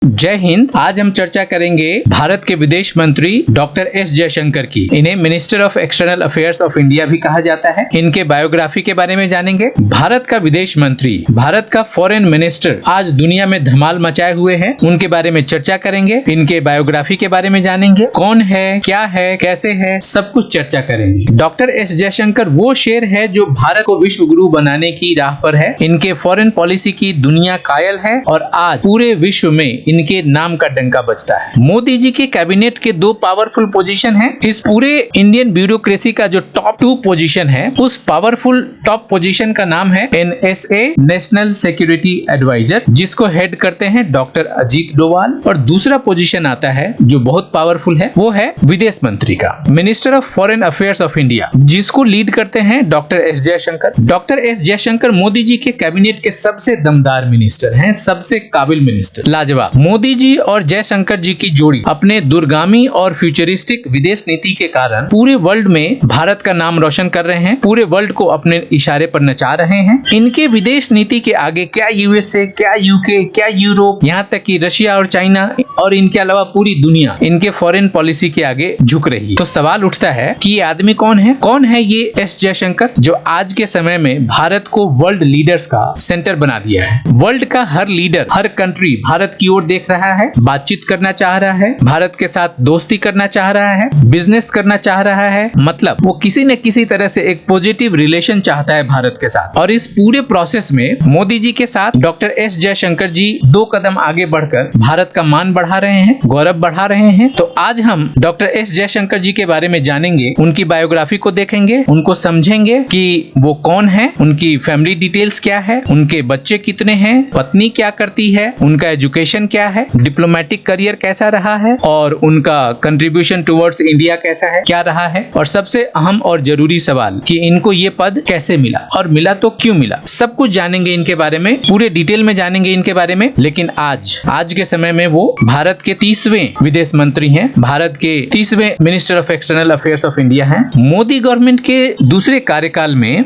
जय हिंद। आज हम चर्चा करेंगे भारत के विदेश मंत्री डॉक्टर एस जयशंकर की। इन्हें minister of external affairs of India भी कहा जाता है। इनके बायोग्राफी के बारे में जानेंगे। भारत का विदेश मंत्री, भारत का फॉरेन मिनिस्टर आज दुनिया में धमाल मचाए हुए हैं, उनके बारे में चर्चा करेंगे। इनके बायोग्राफी के बारे में जानेंगे, कौन है, क्या है, कैसे है, सब कुछ चर्चा करेंगे। डॉक्टर एस जयशंकर वो शेर है जो भारत को विश्व गुरु बनाने की राह पर है। इनके फॉरेन पॉलिसी की दुनिया कायल है और आज पूरे विश्व में इनके नाम का डंका बजता है। मोदी जी के कैबिनेट के दो पावरफुल पोजीशन हैं। इस पूरे इंडियन ब्यूरोक्रेसी का जो टॉप 2 पोजीशन है, उस पावरफुल टॉप पोजीशन का नाम है NSA, नेशनल सिक्योरिटी एडवाइजर, जिसको हेड करते हैं डॉक्टर अजीत डोवाल। और दूसरा पोजीशन आता है जो बहुत पावरफुल है, वो है विदेश मंत्री का, minister of foreign affairs of India, जिसको लीड करते हैं doctor S Jaishankar. Doctor S Jaishankar Modi ji के कैबिनेट के सबसे दमदार मिनिस्टर हैं, सबसे काबिल मिनिस्टर, लाजवाब। मोदी जी और जयशंकर जी की जोड़ी अपने दूरगामी और फ्यूचरिस्टिक विदेश नीति के कारण पूरे वर्ल्ड में भारत का नाम रोशन कर रहे हैं, पूरे वर्ल्ड को अपने इशारे पर नचा रहे हैं। इनके विदेश नीति के आगे क्या USA, क्या UK, क्या यूरोप, यहाँ तक कि रशिया और चाइना और इनके अलावा पूरी दुनिया इनके फॉरेन पॉलिसी के आगे झुक रही है। तो सवाल उठता है कि ये आदमी कौन है? कौन है ये एस जयशंकर, जो आज के समय में भारत को वर्ल्ड लीडर्स का सेंटर बना दिया है। वर्ल्ड का हर लीडर, हर कंट्री भारत की ओर देख रहा है, बातचीत करना चाह रहा है, भारत के साथ दोस्ती करना चाह रहा है, बिजनेस करना चाह रहा है। मतलब वो किसी न किसी तरह से एक पॉजिटिव रिलेशन चाहता है भारत के साथ। और इस पूरे प्रोसेस में मोदी जी के साथ डॉक्टर एस जयशंकर जी 2 कदम आगे बढ़कर भारत का मान बढ़ा रहे हैं, गौरव बढ़ा रहे हैं। तो आज हम डॉक्टर एस जयशंकर जी के बारे में जानेंगे, उनकी बायोग्राफी को देखेंगे, उनको समझेंगे कि वो कौन है, उनकी फैमिली डिटेल्स क्या है, उनके बच्चे कितने हैं, पत्नी क्या करती है, उनका एजुकेशन क्या है, डिप्लोमेटिक करियर कैसा रहा है और उनका कंट्रीब्यूशन टुवर्ड्स इंडिया कैसा है, क्या रहा है। और सबसे अहम और जरूरी सवाल कि इनको ये पद कैसे मिला और मिला तो क्यों मिला, सब कुछ जानेंगे इनके बारे में, पूरे डिटेल में जानेंगे इनके बारे में। लेकिन आज के समय में वो भारत के 30वें विदेश मंत्री हैं, भारत के 30वें minister of external affairs of India हैं। मोदी गवर्नमेंट के दूसरे कार्यकाल में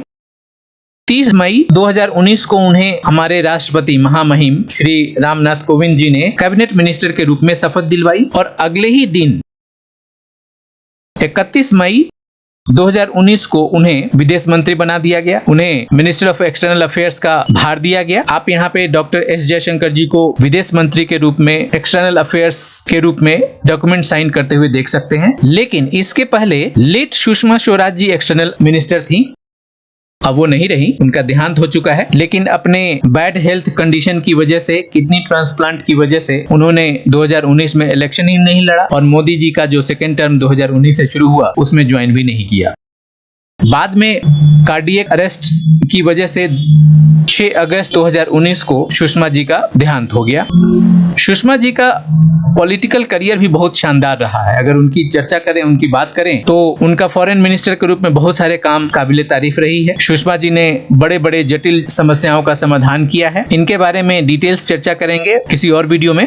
30 मई 2019 को उन्हें हमारे राष्ट्रपति महामहिम श्री रामनाथ कोविंद जी ने कैबिनेट मिनिस्टर के रूप में शपथ दिलवाई और अगले ही दिन 31 मई 2019 को उन्हें विदेश मंत्री बना दिया गया, उन्हें मिनिस्टर ऑफ एक्सटर्नल अफेयर्स का भार दिया गया। आप यहाँ पे डॉक्टर एस जयशंकर जी को विदेश मंत्री के रूप में, एक्सटर्नल अफेयर्स के रूप में डॉक्यूमेंट साइन करते हुए देख सकते हैं। लेकिन इसके पहले late Sushma Swaraj ji external minister थी। अब वो नहीं रही, उनका देहांत हो चुका है। लेकिन अपने बैड हेल्थ कंडीशन की वजह से, किडनी ट्रांसप्लांट की वजह से उन्होंने 2019 में इलेक्शन ही नहीं लड़ा और मोदी जी का जो सेकेंड टर्म 2019 से शुरू हुआ उसमें ज्वाइन भी नहीं किया। बाद में कार्डियक अरेस्ट की वजह से 6 अगस्त 2019 को सुषमा जी का देहांत हो गया। सुषमा जी का पॉलिटिकल करियर भी बहुत शानदार रहा है। अगर उनकी चर्चा करें, उनकी बात करें तो उनका फॉरेन मिनिस्टर के रूप में बहुत सारे काम काबिले तारीफ रही है। सुषमा जी ने बड़े बड़े जटिल समस्याओं का समाधान किया है। इनके बारे में डिटेल्स चर्चा करेंगे किसी और वीडियो में।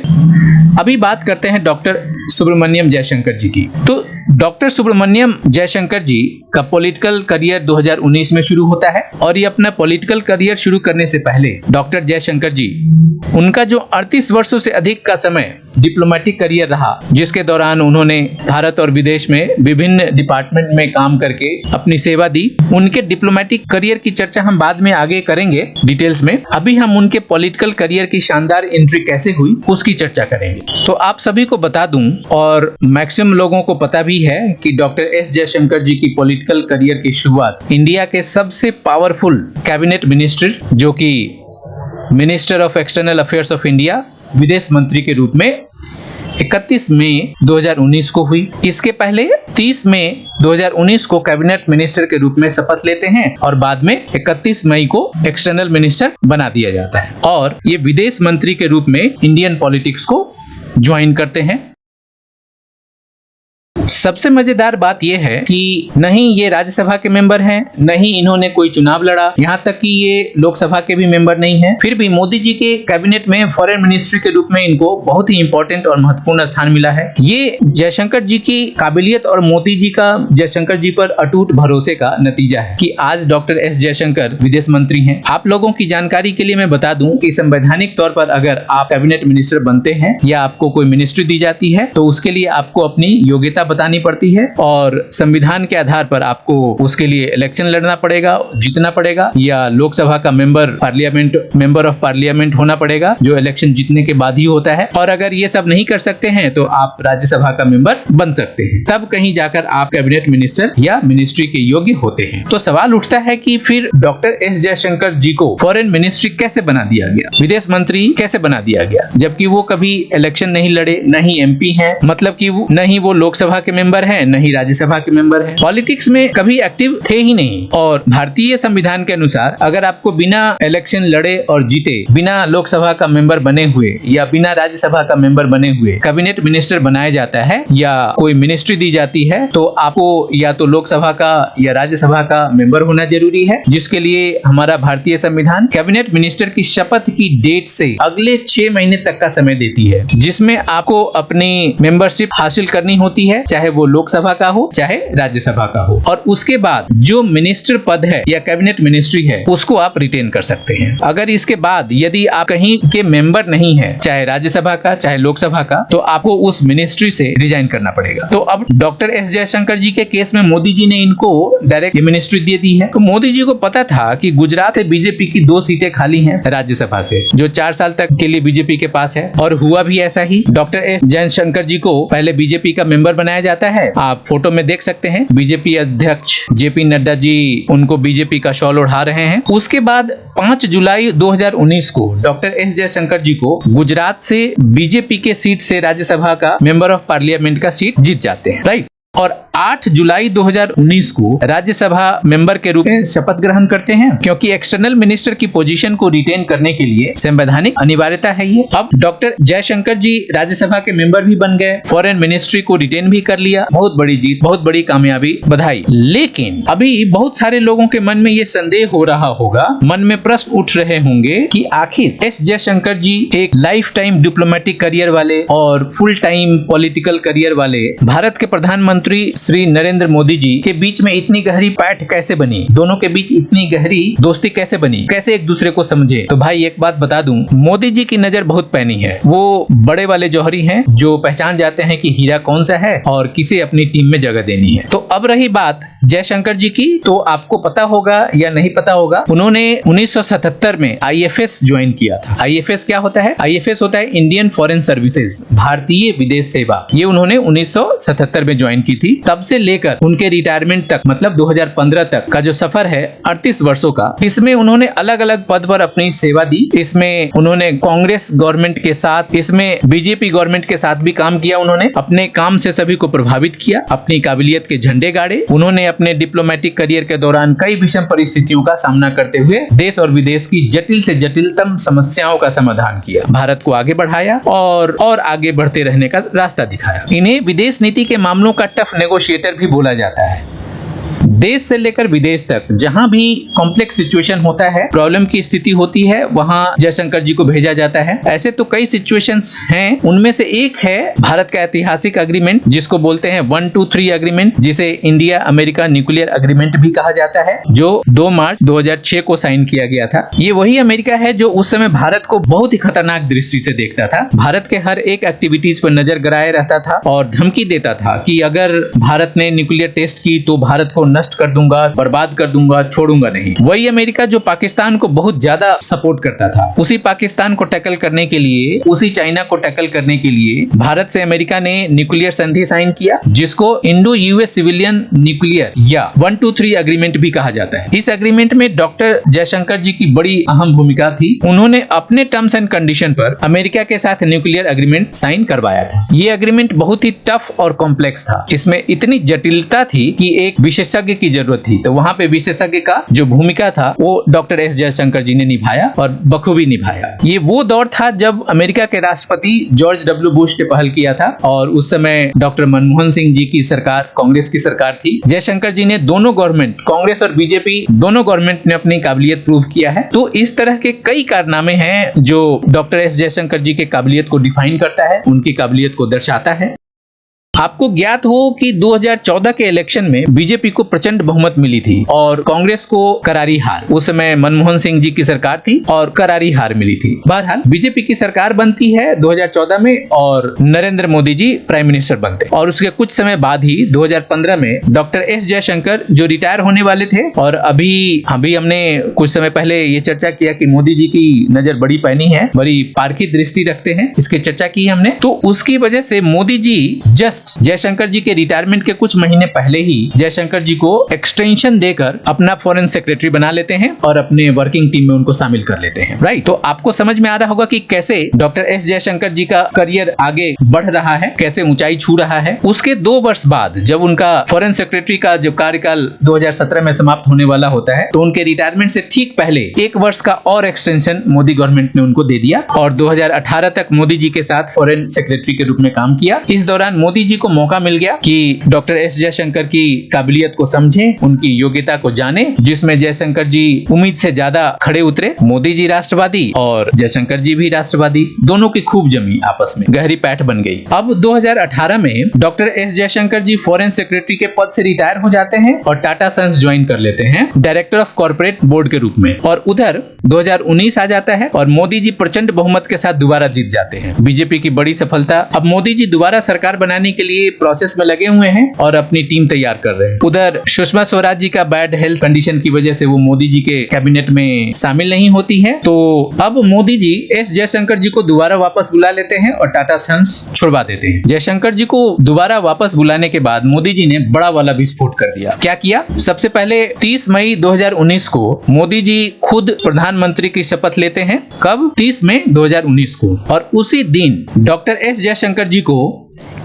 अभी बात करते हैं डॉक्टर सुब्रमण्यम जयशंकर जी की। तो डॉक्टर सुब्रमण्यम जयशंकर जी का पॉलिटिकल करियर 2019 में शुरू होता है और ये अपना पॉलिटिकल करियर शुरू करने से पहले डॉक्टर जयशंकर जी, उनका जो 38 वर्षों से अधिक का समय डिप्लोमेटिक करियर रहा, जिसके दौरान उन्होंने भारत और विदेश में विभिन्न डिपार्टमेंट में काम करके अपनी सेवा दी। उनके डिप्लोमेटिक करियर की चर्चा हम बाद में आगे करेंगे डिटेल्स में। अभी हम उनके पॉलिटिकल करियर की शानदार एंट्री कैसे हुई उसकी चर्चा करेंगे। तो आप सभी को बता दूं, और मैक्सिमम लोगों को पता भी है, कि डॉक्टर एस जयशंकर जी की पॉलिटिकल करियर की शुरुआत इंडिया के सबसे पावरफुल कैबिनेट मिनिस्टर, जो कि minister of external affairs of India, विदेश मंत्री के रूप में 31 मई 2019 को हुई। इसके पहले 30 मई 2019 को कैबिनेट मिनिस्टर के रूप में शपथ लेते हैं और बाद में 31 मई को एक्सटर्नल मिनिस्टर बना दिया जाता है और ये विदेश मंत्री के रूप में इंडियन पॉलिटिक्स को ज्वाइन करते हैं। सबसे मजेदार बात यह है कि नहीं ये राज्यसभा के मेंबर हैं, नहीं इन्होंने कोई चुनाव लड़ा, यहाँ तक कि ये लोकसभा के भी मेंबर नहीं हैं। फिर भी मोदी जी के कैबिनेट में फॉरेन मिनिस्ट्री के रूप में इनको बहुत ही इंपॉर्टेंट और महत्वपूर्ण स्थान मिला है। ये जयशंकर जी की काबिलियत और मोदी जी का जयशंकर जी पर अटूट भरोसे का नतीजा है कि आज डॉक्टर एस जयशंकर विदेश मंत्री हैं। आप लोगों की जानकारी के लिए मैं बता दूं कि संवैधानिक तौर पर अगर आप कैबिनेट मिनिस्टर बनते हैं या आपको कोई मिनिस्ट्री दी जाती है तो उसके लिए आपको अपनी योग्यता बतानी पड़ती है और संविधान के आधार पर आपको उसके लिए इलेक्शन लड़ना पड़ेगा, जीतना पड़ेगा, या लोकसभा का मेंबर ऑफ पार्लियामेंट होना पड़ेगा जो इलेक्शन जीतने के बाद ही होता है। और अगर ये सब नहीं कर सकते हैं तो आप राज्यसभा का मेंबर बन सकते हैं, तब कहीं जाकर आप कैबिनेट मिनिस्टर या मिनिस्ट्री के योग्य होते हैं। तो सवाल उठता है कि फिर डॉक्टर एस जयशंकर जी को फॉरेन मिनिस्ट्री कैसे बना दिया गया, विदेश मंत्री कैसे बना दिया गया, जबकि वो कभी इलेक्शन नहीं लड़े, न ही एमपी हैं, मतलब कि न ही वो लोकसभा के मेंबर हैं, न ही राज्यसभा के मेंबर हैं, पॉलिटिक्स में कभी एक्टिव थे ही नहीं। और भारतीय संविधान के अनुसार अगर आपको बिना इलेक्शन लड़े और जीते, बिना लोकसभा का मेंबर बने हुए या बिना राज्यसभा का मेंबर बने हुए कैबिनेट मिनिस्टर बनाया जाता है या कोई मिनिस्ट्री दी जाती है तो आपको या तो लोकसभा का या राज्यसभा का मेंबर होना जरूरी है, जिसके लिए हमारा भारतीय संविधान कैबिनेट मिनिस्टर की शपथ की डेट से अगले 6 महीने तक का समय देती है, जिसमें आपको अपनी मेंबरशिप हासिल करनी होती है, चाहे वो लोकसभा का हो चाहे राज्यसभा का हो। और उसके बाद जो मिनिस्टर पद है या कैबिनेट मिनिस्ट्री है उसको आप रिटेन कर सकते हैं। अगर इसके बाद यदि आप कहीं के मेंबर नहीं है, चाहे राज्यसभा का चाहे लोकसभा का, तो आपको उस मिनिस्ट्री से रिजाइन करना पड़ेगा। तो अब डॉक्टर एस जयशंकर जी के केस में मोदी जी ने इनको डायरेक्ट मिनिस्ट्री दे दी है। तो मोदी जी को पता था कि गुजरात से बीजेपी की 2 सीटें खाली हैं राज्यसभा से, जो 4 साल तक के लिए बीजेपी के पास है, और हुआ भी ऐसा ही। डॉक्टर एस जयशंकर जी को पहले बीजेपी का मेंबर बनाया जाता है, आप फोटो में देख सकते हैं, बीजेपी अध्यक्ष जेपी नड्डा जी उनको बीजेपी का शॉल ओढ़ा रहे हैं। उसके बाद 5 जुलाई 2019 को डॉक्टर एस जयशंकर जी को गुजरात से बीजेपी के सीट से राज्यसभा का मेंबर ऑफ पार्लियामेंट का सीट जीत जाते हैं, राइट। और 8 जुलाई 2019 को राज्यसभा मेंबर के रूप में शपथ ग्रहण करते हैं, क्योंकि एक्सटर्नल मिनिस्टर की पोजीशन को रिटेन करने के लिए संवैधानिक अनिवार्यता है ये। अब डॉक्टर जयशंकर जी राज्यसभा के मेंबर भी बन गए, फॉरेन मिनिस्ट्री को रिटेन भी कर लिया। बहुत बड़ी जीत, बहुत बड़ी कामयाबी, बधाई। लेकिन अभी बहुत सारे लोगों के मन में ये संदेह हो रहा होगा, मन में प्रश्न उठ रहे होंगे कि आखिर एस जयशंकर जी एक लाइफ टाइम डिप्लोमेटिक करियर वाले और फुल टाइम पॉलिटिकल करियर वाले भारत के प्रधानमंत्री श्री नरेंद्र मोदी जी के बीच में इतनी गहरी पैठ कैसे बनी, दोनों के बीच इतनी गहरी दोस्ती कैसे बनी, कैसे एक दूसरे को समझे। तो भाई एक बात बता दूं, मोदी जी की नजर बहुत पैनी है, वो बड़े वाले जौहरी हैं जो पहचान जाते हैं कि हीरा कौन सा है और किसे अपनी टीम में जगह देनी है। तो अब रही बात जयशंकर जी की, तो आपको पता होगा या नहीं पता होगा, उन्होंने 1977 में आईएफएस ज्वाइन किया था। आईएफएस क्या होता है? आईएफएस होता है इंडियन फॉरेन सर्विसेज, भारतीय विदेश सेवा। ये उन्होंने 1977 में ज्वाइन की थी। तब से लेकर उनके रिटायरमेंट तक, मतलब 2015 तक का जो सफर है 38 वर्षों का, इसमें उन्होंने अलग अलग पद पर अपनी सेवा दी। इसमें उन्होंने कांग्रेस गवर्नमेंट के साथ, इसमें बीजेपी गवर्नमेंट के साथ भी काम किया। उन्होंने अपने काम से सभी को प्रभावित किया, अपनी काबिलियत के झंडे गाड़े। उन्होंने अपने डिप्लोमेटिक करियर के दौरान कई विषम परिस्थितियों का सामना करते हुए देश और विदेश की जटिल से जटिलतम समस्याओं का समाधान किया, भारत को आगे बढ़ाया और आगे बढ़ते रहने का रास्ता दिखाया। इन्हें विदेश नीति के मामलों का टफ नेगोशिएटर भी बोला जाता है। देश से लेकर विदेश तक जहां भी कॉम्प्लेक्स सिचुएशन होता है, प्रॉब्लम की स्थिति होती है, वहां जयशंकर जी को भेजा जाता है। ऐसे तो कई सिचुएशंस हैं, उनमें से एक है भारत का ऐतिहासिक एग्रीमेंट, जिसको बोलते हैं 123 एग्रीमेंट, जिसे इंडिया अमेरिका न्यूक्लियर एग्रीमेंट भी कहा जाता है, जो 2 मार्च 2006 को साइन किया गया था। ये वही अमेरिका है जो उस समय भारत को बहुत ही खतरनाक दृष्टि से देखता था, भारत के हर एक एक्टिविटीज पर नजर गड़ाए रहता था और धमकी देता था कि अगर भारत ने न्यूक्लियर टेस्ट की तो भारत को नष्ट कर दूंगा, बर्बाद कर दूंगा, छोड़ूंगा नहीं। वही अमेरिका जो पाकिस्तान को बहुत ज्यादा सपोर्ट करता था, उसी पाकिस्तान को टैकल करने के लिए, उसी चाइना को टैकल करने के लिए भारत से अमेरिका ने न्यूक्लियर संधि साइन किया, जिसको इंडो यूएस सिविलियन न्यूक्लियर या 123 एग्रीमेंट भी कहा जाता है। इस एग्रीमेंट में डॉक्टर जयशंकर जी की बड़ी अहम भूमिका थी। उन्होंने अपने टर्म्स एंड कंडीशन पर अमेरिका के साथ न्यूक्लियर एग्रीमेंट साइन करवाया था। ये एग्रीमेंट बहुत ही टफ और कॉम्प्लेक्स था। इसमें इतनी जटिलता थी कि एक विशेषज्ञ विशेषज्ञ की जरूरत थी, तो वहां पे विशेषज्ञ का जो भूमिका था वो डॉक्टर एस जयशंकर जी ने निभाया और बखूबी निभाया। ये वो दौर था जब अमेरिका के राष्ट्रपति जॉर्ज डब्ल्यू बुश ने पहल किया था और उस समय डॉक्टर मनमोहन सिंह जी की सरकार, कांग्रेस की सरकार थी। जयशंकर जी ने दोनों गवर्नमेंट, कांग्रेस और बीजेपी दोनों गवर्नमेंट ने अपनी काबिलियत प्रूव किया है। तो इस तरह के कई कारनामे हैं जो डॉक्टर एस जयशंकर जी के काबिलियत को डिफाइन करता है, उनकी काबिलियत को दर्शाता है। आपको ज्ञात हो कि 2014 के इलेक्शन में बीजेपी को प्रचंड बहुमत मिली थी और कांग्रेस को करारी हार। उस समय मनमोहन सिंह जी की सरकार थी और करारी हार मिली थी। बहरहाल बीजेपी की सरकार बनती है 2014 में और नरेंद्र मोदी जी प्राइम मिनिस्टर बनते और उसके कुछ समय बाद ही 2015 में डॉक्टर एस जयशंकर जो रिटायर होने वाले थे, और अभी हमने कुछ समय पहले ये चर्चा किया कि मोदी जी की नजर बड़ी पैनी है, बड़ी पारखी दृष्टि रखते हैं, इसकी चर्चा की हमने। तो उसकी वजह से मोदी जी जस्ट जयशंकर जी के रिटायरमेंट के कुछ महीने पहले ही जयशंकर जी को एक्सटेंशन देकर अपना फॉरेन सेक्रेटरी बना लेते हैं और अपने वर्किंग टीम में उनको शामिल कर लेते हैं। राइट, तो आपको समझ में आ रहा होगा कि कैसे डॉक्टर एस जयशंकर जी का करियर आगे बढ़ रहा है, कैसे ऊंचाई छू रहा है। उसके 2 वर्ष बाद जब उनका फॉरेन सेक्रेटरी का जो कार्यकाल 2017 में समाप्त होने वाला होता है, तो उनके रिटायरमेंट से ठीक पहले 1 वर्ष का और एक्सटेंशन मोदी गवर्नमेंट ने उनको दे दिया और 2018 तक मोदी जी के साथ फॉरेन सेक्रेटरी के रूप में काम किया। इस दौरान मोदी जी को मौका मिल गया कि डॉक्टर एस जयशंकर की काबिलियत को समझें, उनकी योग्यता को जाने, जिसमें जयशंकर जी उम्मीद से ज्यादा खड़े उतरे। मोदी जी राष्ट्रवादी और जयशंकर जी भी राष्ट्रवादी, दोनों की खूब जमी आपस में, गहरी पैठ बन गई। अब 2018 में डॉक्टर एस जयशंकर जी फॉरेन सेक्रेटरी के पद से रिटायर हो जाते हैं और टाटा सन्स ज्वाइन कर लेते हैं डायरेक्टर ऑफ कॉर्पोरेट बोर्ड के रूप में। और उधर 2019 आ जाता है और मोदी जी प्रचंड बहुमत के साथ दोबारा जीत जाते हैं। बीजेपी की बड़ी सफलता। अब मोदी जी दोबारा सरकार बनाने के लिए प्रोसेस में लगे हुए हैं और अपनी टीम तैयार कर रहे हैं। उधर सुषमा स्वराज जी का बैड हेल्थ कंडीशन की वजह से वो मोदी जी के कैबिनेट में शामिल नहीं होती है। तो अब मोदी जी एस जयशंकर जी को दोबारा वापस बुला लेते हैं और टाटा सन्स छुड़वा देते हैं। जयशंकर जी को दोबारा वापस बुलाने के बाद मोदी जी ने बड़ा वाला विस्फोट कर दिया। क्या किया? सबसे पहले 30 मई 2019 को मोदी जी खुद प्रधानमंत्री की शपथ लेते हैं। कब? 30 मई 2019 को। और उसी दिन डॉक्टर एस जयशंकर जी को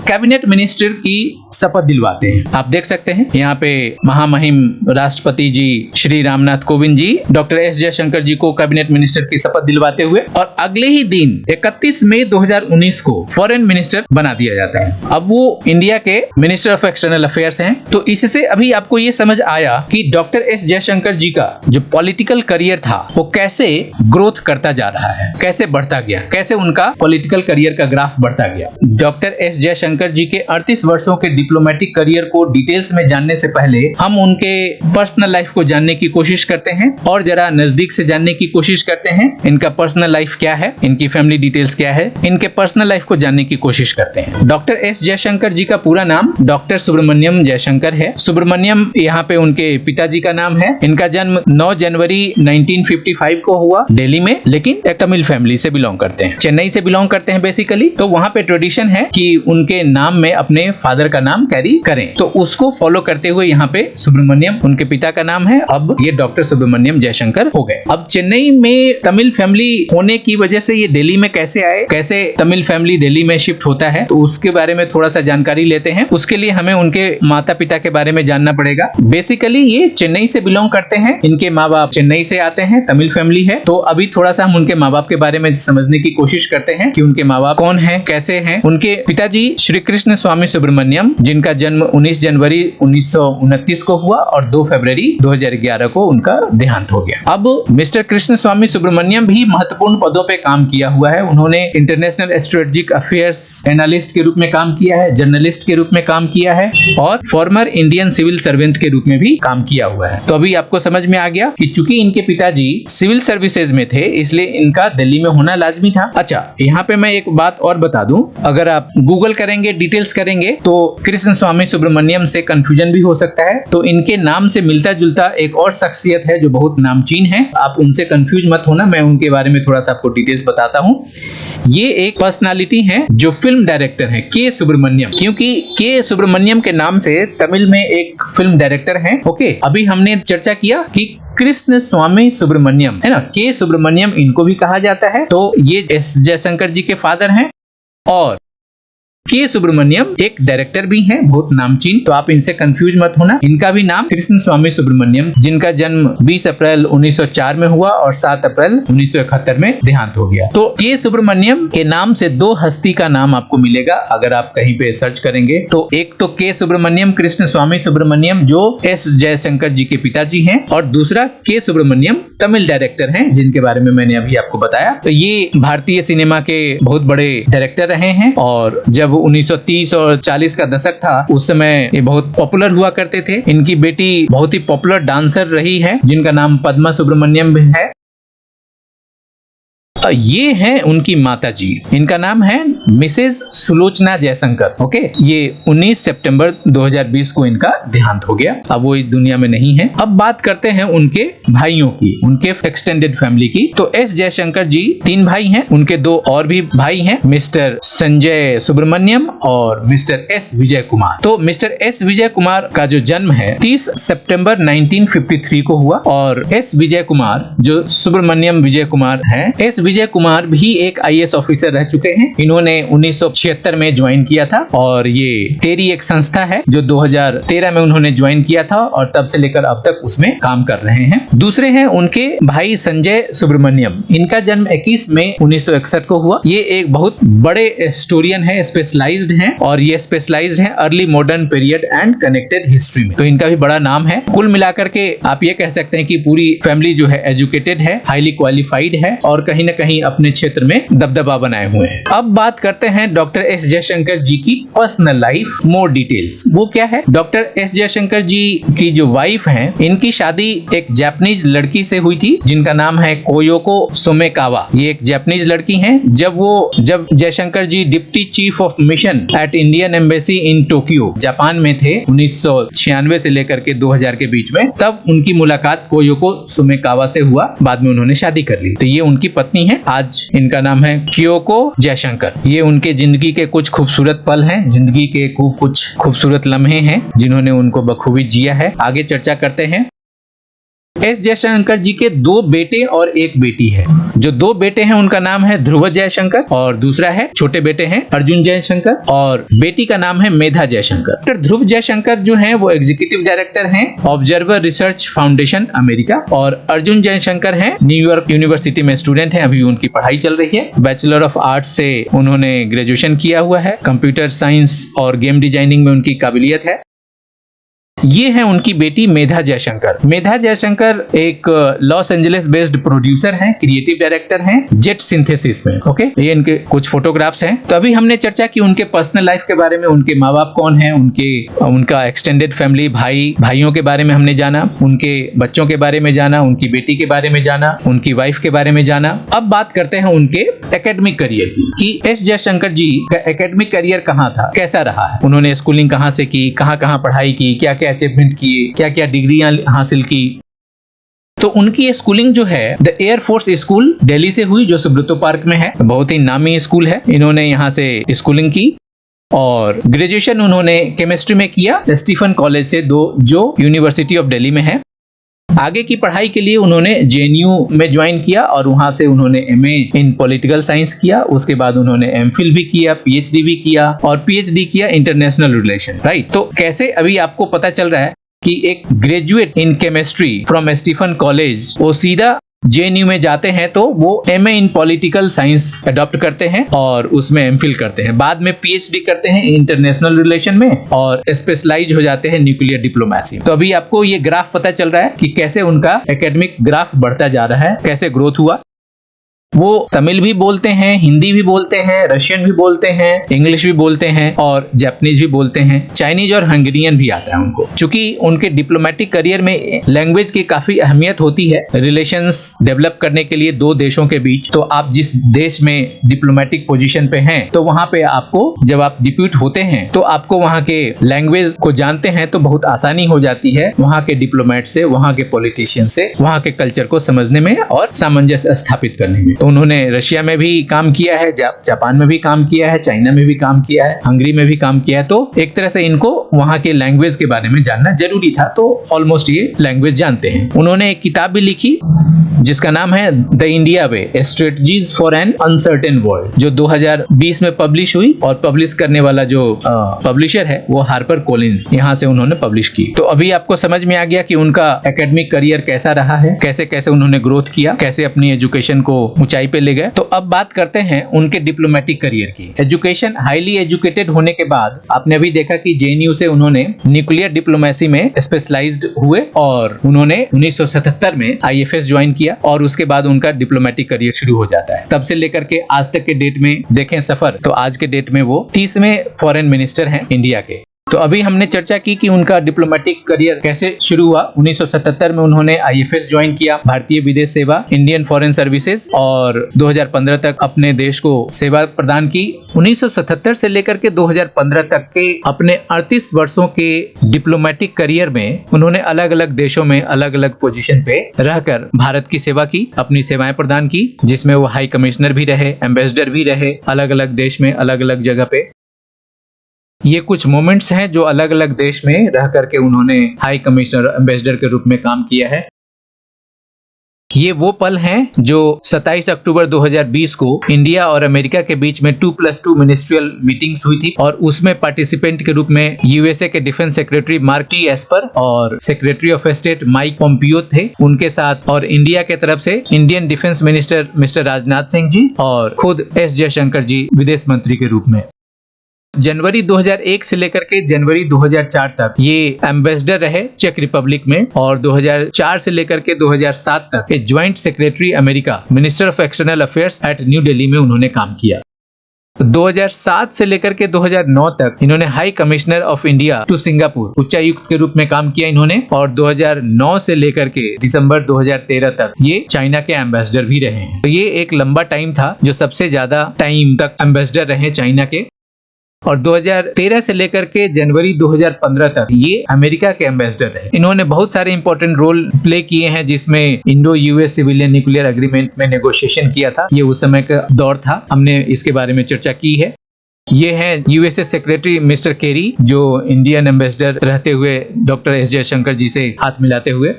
कैबिनेट मिनिस्टर की शपथ दिलवाते हैं। आप देख सकते हैं यहाँ पे महामहिम राष्ट्रपति जी श्री रामनाथ कोविंद जी डॉक्टर एस जयशंकर जी को कैबिनेट मिनिस्टर की शपथ दिलवाते हुए और अगले ही दिन 31 मई 2019 को फॉरेन मिनिस्टर बना दिया जाता है। अब वो इंडिया के मिनिस्टर ऑफ एक्सटर्नल अफेयर्स हैं। तो इससे अभी आपको ये समझ आया कि डॉक्टर एस जयशंकर जी का जो पॉलिटिकल करियर था वो कैसे ग्रोथ करता जा रहा है, कैसे बढ़ता गया, कैसे उनका पॉलिटिकल करियर का ग्राफ बढ़ता गया। डॉक्टर एस जयशंकर जी के 38 वर्षों के डिप्लोमेटिक करियर को डिटेल्स में जानने से पहले हम उनके पर्सनल लाइफ को जानने की कोशिश करते हैं और जरा नजदीक से जानने की कोशिश करते हैं। इनका पर्सनल लाइफ क्या है, इनकी फैमिली डिटेल्स क्या है, इनके पर्सनल लाइफ को जानने की कोशिश करते हैं। डॉक्टर एस जयशंकर जी का पूरा नाम डॉक्टर सुब्रमण्यम जयशंकर है। सुब्रमण्यम यहाँ पे उनके पिताजी का नाम है। इनका जन्म 9 जनवरी 1955 को हुआ दिल्ली में, लेकिन एक तमिल फैमिली से बिलोंग करते हैं, चेन्नई से बिलोंग करते हैं बेसिकली। तो वहाँ पे ट्रेडिशन है कि उनके नाम में अपने फादर का नाम कैरी करें, तो उसको फॉलो करते हुए यहाँ पे सुब्रमण्यम उनके पिता का नाम है। अब ये डॉक्टर सुब्रमण्यम जयशंकर हो गए। अब चेन्नई में तमिल फैमिली होने की वजह से ये दिल्ली में कैसे आए, कैसे तमिल फैमिली दिल्ली में शिफ्ट होता है, तो उसके बारे में थोड़ा सा जानकारी लेते हैं। उसके लिए हमें उनके माता पिता के बारे में जानना पड़ेगा। बेसिकली ये चेन्नई से बिलोंग करते हैं, इनके माँ बाप चेन्नई से आते हैं, तमिल फैमिली है। तो अभी थोड़ा सा हम उनके माँ बाप के बारे में समझने की कोशिश करते हैं कि उनके माँ बाप कौन है, कैसे हैं। उनके पिताजी श्री कृष्ण स्वामी सुब्रमण्यम, जिनका जन्म 19 जनवरी 1929 को हुआ और 2 फरवरी 2011 को उनका देहांत हो गया। अब मिस्टर कृष्ण स्वामी सुब्रमण्यम भी महत्वपूर्ण पदों पे काम किया हुआ है। उन्होंने इंटरनेशनल स्ट्रेटेजिक अफेयर्स एनालिस्ट के रूप में काम किया है, जर्नलिस्ट के रूप में काम किया है और फॉर्मर इंडियन सिविल सर्वेंट के रूप में भी काम किया हुआ है। तो अभी आपको समझ में आ गया कि चूंकि इनके पिताजी सिविल सर्विसेज में थे, इसलिए इनका दिल्ली में होना लाजमी था। अच्छा, यहाँ पे मैं एक बात और बता दूं, अगर आप गूगल करेंगे, डिटेल्स करेंगे, तो कृष्ण स्वामी सुब्रमण्यम से कंफ्यूजन भी हो सकता है। तो इनके नाम से मिलता जुलता एक और शख्सियत है जो बहुत नामचीन है, आप उनसे कंफ्यूज मत होना। मैं उनके बारे में थोड़ा सा आपको डिटेल्स बताता हूँ। ये एक पर्सनालिटी है जो फिल्म डायरेक्टर है, के सुब्रमण्यम, क्योंकि के सुब्रमण्यम के नाम से तमिल में एक फिल्म डायरेक्टर है। ओके, अभी हमने चर्चा किया कि कृष्ण स्वामी सुब्रमण्यम है ना, के सुब्रमण्यम इनको भी कहा जाता है। तो ये एस जयशंकर जी के फादर हैं और के सुब्रमण्यम एक डायरेक्टर भी हैं, बहुत नामचीन, तो आप इनसे कंफ्यूज मत होना। इनका भी नाम कृष्ण स्वामी सुब्रमण्यम, जिनका जन्म 20 अप्रैल 1904 में हुआ और 7 अप्रैल 1971 में देहांत हो गया। तो के सुब्रमण्यम के नाम से दो हस्ती का नाम आपको मिलेगा अगर आप कहीं पे सर्च करेंगे तो। एक तो के सुब्रमण्यम, कृष्ण स्वामी सुब्रमण्यम, जो एस जयशंकर जी के पिताजी हैं, और दूसरा के सुब्रमण्यम तमिल डायरेक्टर हैं, जिनके बारे में मैंने अभी आपको बताया। तो ये भारतीय सिनेमा के बहुत बड़े डायरेक्टर रहे हैं और जब 1930 और 40 का दशक था उस समय ये बहुत पॉपुलर हुआ करते थे। इनकी बेटी बहुत ही पॉपुलर डांसर रही है जिनका नाम पद्मा सुब्रमण्यम भी है। ये हैं उनकी माताजी, इनका नाम है मिसेस सुलोचना जयशंकर। ओके, ये 19 सितंबर 2020 को इनका देहांत हो गया। अब वो इस दुनिया में नहीं है। अब बात करते हैं उनके भाइयों की, उनके एक्सटेंडेड फैमिली की। तो एस जयशंकर जी 3 भाई हैं, उनके 2 और भी भाई हैं, मिस्टर संजय सुब्रमण्यम और मिस्टर एस विजय कुमार। तो मिस्टर एस विजय कुमार का जो जन्म है 30 सितंबर 1953 को हुआ और एस विजय कुमार जो सुब्रमण्यम विजय कुमार हैं, एस विजय कुमार भी एक आईएएस ऑफिसर रह चुके हैं। इन्होंने 1976 में ज्वाइन किया था और ये टेरी एक संस्था है जो 2013 में उन्होंने ज्वाइन किया था और तब से लेकर अब तक उसमें काम कर रहे हैं। दूसरे हैं उनके भाई संजय सुब्रमण्यम, इनका जन्म 21 मई 1961 को हुआ। ये एक बहुत बड़े हिस्टोरियन है, स्पेशलाइज्ड हैं और ये स्पेशलाइज्ड हैं early modern period and connected history में। तो इनका भी बड़ा नाम है। कुल मिलाकर के आप ये कह सकते हैं कि पूरी फैमिली जो है एजुकेटेड है, हाईली क्वालिफाइड है और कहीं ना कहीं अपने क्षेत्र में दबदबा बनाए हुए हैं। अब बात करते हैं डॉक्टर एस जयशंकर जी की पर्सनल लाइफ, मोर डिटेल्स। वो क्या है? डॉक्टर एस जयशंकर जी की जो वाइफ हैं, इनकी शादी एक जापानीज लड़की से हुई थी जिनका नाम है कोयोको सोमेकावा। ये एक जापानीज लड़की हैं। जब Jaishankar ji deputy chief of mission at Indian embassy in Tokyo Japan में थे 1996 से लेकर के 2000 के बीच में, तब उनकी मुलाकात कोयोको सोमेकावा से हुआ। बाद में उन्होंने शादी कर ली। तो ये उनकी पत्नी है। आज इनका नाम है क्योको जयशंकर। ये उनके जिंदगी के कुछ खूबसूरत पल हैं, जिंदगी के कुछ खूबसूरत लम्हे हैं जिन्होंने उनको बखूबी जिया है। आगे चर्चा करते हैं। एस जयशंकर जी के 2 बेटे और 1 बेटी है। जो 2 बेटे हैं उनका नाम है ध्रुव जयशंकर और दूसरा है, छोटे बेटे हैं अर्जुन जयशंकर और बेटी का नाम है मेधा जयशंकर। डॉक्टर ध्रुव जयशंकर जो हैं वो एग्जीक्यूटिव डायरेक्टर हैं ऑब्जर्वर रिसर्च फाउंडेशन अमेरिका और अर्जुन जयशंकर हैं न्यूयॉर्क यूनिवर्सिटी में स्टूडेंट हैं। अभी उनकी पढ़ाई चल रही है। बैचलर ऑफ आर्ट्स से उन्होंने ग्रेजुएशन किया हुआ है। कंप्यूटर साइंस और गेम डिजाइनिंग में उनकी काबिलियत है। ये है उनकी बेटी मेधा जयशंकर। मेधा जयशंकर एक लॉस एंजलिस बेस्ड प्रोड्यूसर हैं, क्रिएटिव डायरेक्टर हैं जेट सिंथेसिस में। ओके, ये इनके कुछ फोटोग्राफ्स हैं। तो अभी हमने चर्चा की उनके पर्सनल लाइफ के बारे में, उनके माँ बाप कौन हैं, उनका एक्सटेंडेड फैमिली, भाइयों के बारे में हमने जाना, उनके बच्चों के बारे में जाना, उनकी बेटी के बारे में जाना, उनकी वाइफ के बारे में जाना। अब बात करते हैं उनके एकेडमिक करियर की कि एस जयशंकर जी का एकेडमिक करियर कहाँ था, कैसा रहा है, उन्होंने स्कूलिंग कहाँ से की, कहाँ पढ़ाई की, क्या क्या अचीवमेंट किए, क्या क्या डिग्रियां हासिल की। तो उनकी स्कूलिंग जो है the air force school Delhi से हुई जो सुब्रतो पार्क में है। बहुत ही नामी स्कूल है। इन्होंने यहाँ से स्कूलिंग की और ग्रेजुएशन उन्होंने केमिस्ट्री में किया स्टीफन कॉलेज से, जो यूनिवर्सिटी ऑफ दिल्ली में है। आगे की पढ़ाई के लिए उन्होंने जेएनयू में ज्वाइन किया और वहां से उन्होंने एमए इन पॉलिटिकल साइंस किया। उसके बाद उन्होंने एमफिल भी किया, पीएचडी भी किया और पीएचडी किया इंटरनेशनल रिलेशन। राइट, तो कैसे अभी आपको पता चल रहा है कि एक graduate in chemistry from Stephen college वो सीधा जेएनयू में जाते हैं तो वो MA in political science adopt करते हैं और उसमें एमफिल करते हैं। बाद में पीएचडी करते हैं इंटरनेशनल रिलेशन में और स्पेशलाइज हो जाते हैं न्यूक्लियर डिप्लोमेसी। तो अभी आपको ये ग्राफ पता चल रहा है कि कैसे उनका एकेडमिक ग्राफ बढ़ता जा रहा है, कैसे ग्रोथ हुआ। वो तमिल भी बोलते हैं, हिंदी भी बोलते हैं, रशियन भी बोलते हैं, इंग्लिश भी बोलते हैं और जापानीज भी बोलते हैं। चाइनीज और हंगेरियन भी आता है उनको। चूंकि उनके डिप्लोमेटिक करियर में लैंग्वेज की काफी अहमियत होती है रिलेशंस डेवलप करने के लिए 2 देशों के बीच। तो आप जिस देश में डिप्लोमेटिक पोजीशन पे हैं तो वहां पे आपको, जब आप डिप्यूट होते हैं तो आपको वहां के लैंग्वेज को जानते हैं तो बहुत आसानी हो जाती है वहां के डिप्लोमेट से, वहां के पॉलिटिशियन से, वहां के कल्चर को समझने में और सामंजस्य स्थापित करने में। तो उन्होंने रशिया में भी काम किया है, जापान में भी काम किया है, चाइना में भी काम किया है, हंगरी में भी काम किया है। तो एक तरह से इनको वहाँ के लैंग्वेज के बारे में जानना जरूरी था, तो ऑलमोस्ट ये लैंग्वेज जानते हैं। उन्होंने एक किताब भी लिखी जिसका नाम है the India way, strategies for an uncertain world, जो 2020 में पब्लिश हुई और पब्लिश करने वाला जो पब्लिशर है वो हार्पर कोलिन, यहाँ से उन्होंने पब्लिश की। तो अभी आपको समझ में आ गया कि उनका एकेडमिक करियर कैसा रहा है, कैसे कैसे उन्होंने ग्रोथ किया, कैसे अपनी एजुकेशन को ऊंचाई पे ले गए। तो अब बात करते हैं उनके डिप्लोमेटिक करियर की। एजुकेशन, हाईली एजुकेटेड होने के बाद आपने अभी देखा कि जेएनयू से उन्होंने न्यूक्लियर डिप्लोमेसी में स्पेशलाइज्ड हुए और उन्होंने 1977 में आईएफएस ज्वाइन किया और उसके बाद उनका डिप्लोमेटिक करियर शुरू हो जाता है। तब से लेकर के आज तक के डेट में देखें सफर, तो आज के डेट में वो 30वें फॉरेन मिनिस्टर हैं इंडिया के। तो अभी हमने चर्चा की कि उनका डिप्लोमेटिक करियर कैसे शुरू हुआ। 1977 में उन्होंने आईएफएस ज्वाइन किया, भारतीय विदेश सेवा, इंडियन फॉरेन सर्विसेज, और 2015 तक अपने देश को सेवा प्रदान की। 1977 से लेकर के 2015 तक के अपने 38 वर्षों के डिप्लोमेटिक करियर में उन्होंने अलग अलग देशों में अलग अलग पोजीशन पे रहकर भारत की सेवा की, अपनी सेवाएं प्रदान की, जिसमें वो हाई कमिश्नर भी रहे, एम्बेसडर भी रहे, अलग अलग देश में अलग अलग जगह पे। ये कुछ मोमेंट्स हैं जो अलग अलग देश में रह करके उन्होंने हाई कमिश्नर, एम्बेसडर के रूप में काम किया है। ये वो पल हैं जो 27 अक्टूबर 2020 को इंडिया और अमेरिका के बीच में 2+2 मिनिस्ट्रियल मीटिंग्स हुई थी और उसमें पार्टिसिपेंट के रूप में यूएसए के defence secretary Mark T Esper और secretary of state Mike Pompeo थे उनके साथ, और इंडिया के तरफ से Indian defence minister mister Rajnath Singh ji और खुद एस जयशंकर जी विदेश मंत्री के रूप में। जनवरी 2001 से लेकर के जनवरी 2004 तक ये एम्बेसडर रहे चेक रिपब्लिक में, और 2004 से लेकर के 2007 तक एक joint secretary America, minister of external affairs at New Delhi में उन्होंने काम किया। 2007 से लेकर के 2009 तक इन्होंने high commissioner of India to Singapore, उच्चायुक्त के रूप में काम किया इन्होंने, और 2009 से लेकर के दिसंबर 2013 तक ये चाइना के एम्बेसडर भी रहे हैं। तो ये एक लंबा टाइम था जो सबसे ज्यादा टाइम तक एम्बेसडर रहे चाइना के। और 2013 से लेकर के जनवरी 2015 तक ये अमेरिका के एम्बेसडर रहे। इन्होंने बहुत सारे इंपॉर्टेंट रोल प्ले किए हैं, जिसमें Indo US civilian nuclear agreement में नेगोशिएशन किया था। ये उस समय का दौर था, हमने इसके बारे में चर्चा की है। ये है यूएसए सेक्रेटरी मिस्टर केरी, जो इंडियन एम्बेसडर रहते हुए डॉक्टर एस जयशंकर जी से हाथ मिलाते हुए।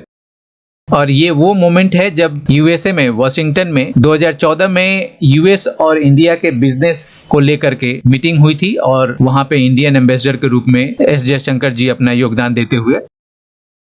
और ये वो मोमेंट है जब यूएसए में वॉशिंगटन में 2014 में यूएस और इंडिया के बिजनेस को लेकर के मीटिंग हुई थी, और वहां पे इंडियन एम्बेसडर के रूप में एस जयशंकर जी अपना योगदान देते हुए।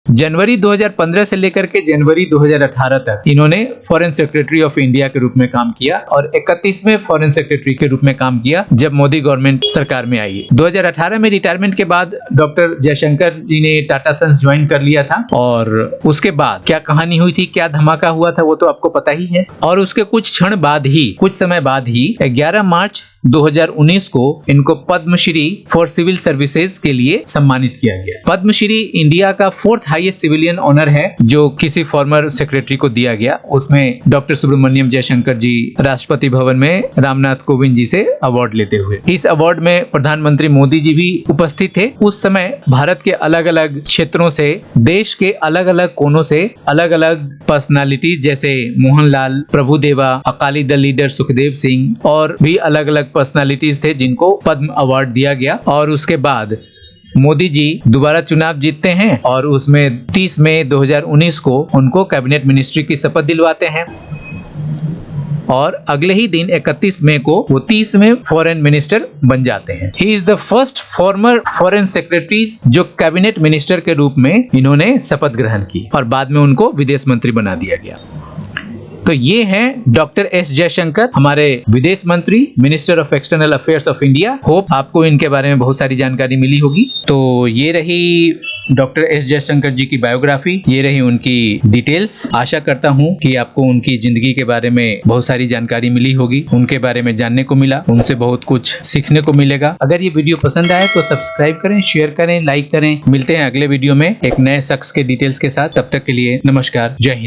जनवरी 2015 से लेकर के जनवरी 2018 तक इन्होंने फॉरेन सेक्रेटरी ऑफ इंडिया के रूप में काम किया और 31वें फॉरेन सेक्रेटरी के रूप में काम किया जब मोदी गवर्नमेंट सरकार में आई। 2018 में रिटायरमेंट के बाद डॉक्टर जयशंकर जी ने टाटा सन्स ज्वाइन कर लिया था, और उसके बाद क्या कहानी हुई थी, क्या धमाका हुआ था, वो तो आपको पता ही है। और उसके कुछ क्षण बाद ही, कुछ समय बाद ही 11 मार्च 2019 को इनको पद्मश्री फॉर सिविल सर्विसेज के लिए सम्मानित किया गया। पद्मश्री इंडिया का 4th हाईएस्ट सिविलियन ऑनर है जो किसी फॉर्मर सेक्रेटरी को दिया गया। उसमें डॉक्टर सुब्रमण्यम जयशंकर जी राष्ट्रपति भवन में रामनाथ कोविंद जी से अवार्ड लेते हुए। इस अवार्ड में प्रधानमंत्री मोदी जी भी उपस्थित थे। उस समय भारत के अलग अलग क्षेत्रों से, देश के अलग अलग कोनों से अलग अलग पर्सनालिटीज जैसे मोहनलाल, प्रभुदेवा, अकाली दल लीडर सुखदेव सिंह और भी अलग अलग पर्सनालिटीज थे जिनको पद्म अवार्ड दिया गया। और उसके बाद मोदी जी दोबारा चुनाव जीतते हैं और उसमें 30 मई 2019 को उनको कैबिनेट मिनिस्ट्री की शपथ दिलवाते हैं, और अगले ही दिन 31 मई को वो 30वें फॉरेन मिनिस्टर बन जाते हैं। He is the first farmer foreign secretary जो कैबिनेट मिनिस्टर के रूप में इन्होंने शपथ ग्रहण की, और बाद में उनको विदेश मंत्री बना दिया गया। तो ये हैं डॉक्टर एस जयशंकर, हमारे विदेश मंत्री, minister of external affairs of India. Hope आपको इनके बारे में बहुत सारी जानकारी मिली होगी। तो ये रही डॉक्टर एस जयशंकर जी की बायोग्राफी, ये रही उनकी डिटेल्स। आशा करता हूँ कि आपको उनकी जिंदगी के बारे में बहुत सारी जानकारी मिली होगी, उनके बारे में जानने को मिला, उनसे बहुत कुछ सीखने को मिलेगा। अगर ये वीडियो पसंद आए तो सब्सक्राइब करें, शेयर करें, लाइक करें। मिलते हैं अगले वीडियो में एक नए शख्स के डिटेल्स के साथ। तब तक के लिए नमस्कार, जय हिंद।